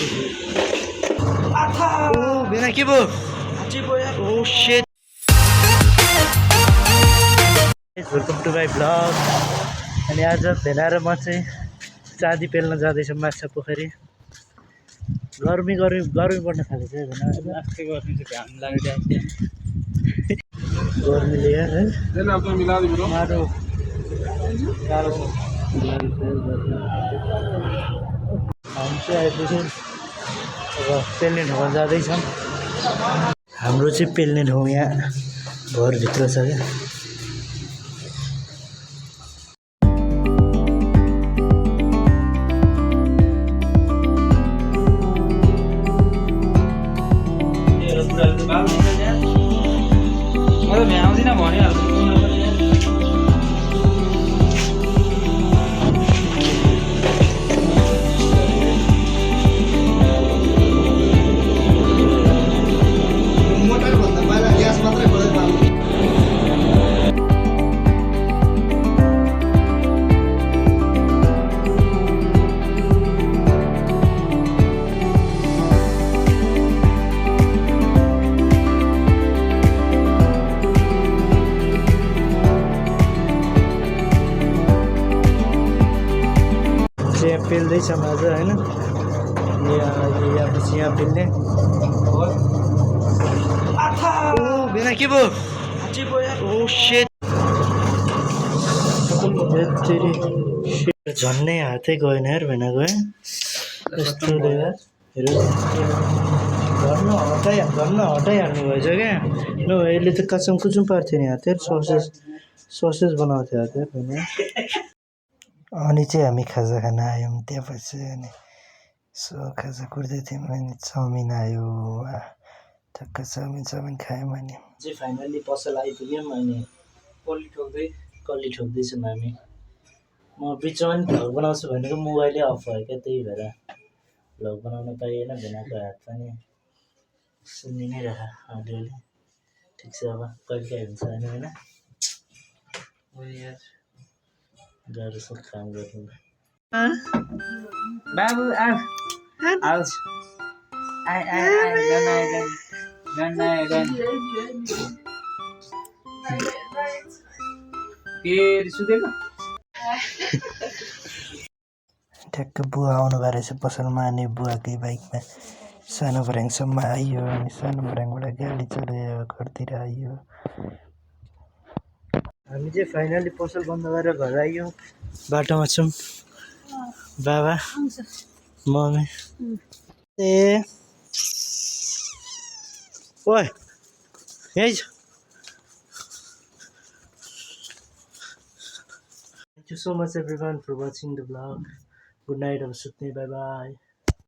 Oh, Bena के भयो? Oh shit. Welcome to my blog. अनि आज भेना र म चाहिँ चाँदी पेल्न जाँदैछौँ माछा पोखरी। गर्मी पर्न थालेको छ भेना। गर्मीले यार है मारो गाह्रो छ। हामी चाहिँ आएपछि अब पेल्ने ठाउँमा जाँदैछौँ। हाम्रो चाहिँ पेल्ने ठाउँ यहाँ घरभित्र छ क्या। यहाँ पेल्दैछौँ आज होइन। यहाँ पेल्ने बेना के भयो? Oh shit. झन्नै हातै गएन यार भेनाको है। यस्तोले यार झन्न हटाइहाल्नु भएछ क्या। नो यसले त काचुम कुचुम पार्थ्यो नि हात यार। ससेज बनाउँथ्यो हात यार भेना। अनि चाहिँ हामी खाजा खान आयौँ त्यहाँपछि अनि सो खाजा कुर्दै थियौँ अनि चाउमिन आयो। टक्क चाउमिन खायौँ अनि चाहिँ फाइनल्ली पसल आइपुग्यौँ। अनि कल्ली ठोक्दैछौँ हामी। म बिचमा पनि भ्लग बनाउँछु भनेको मोबाइलै अफ भयो क्या, त्यही भएर भ्लग बनाउन पाइएन। भेनाको हात पनि सुन्नि नै रह अलिअलि। ठिक छ अब कहिले काहीँ हुन्छ होइन होइन। गाह्रो छ काम गर्नु। बाबु आउज ठ्याक्क बुवा आउनु भएको रहेछ पसलमा। अनि बुवाकै बाइकमा सानो भर्याङसम्म आइयो। अनि सानो भर्याङबाट गाडी चलायो घरतिर आइयो। हामी चाहिँ फाइनल्ली पसल बन्द गरेर घर आइयो। बाटोमा छौँ बाबा मम्मी ए ओए यही छ। Thank you so much everyone for watching the vlog. Good night. अब सुत्ने, बाई बाई।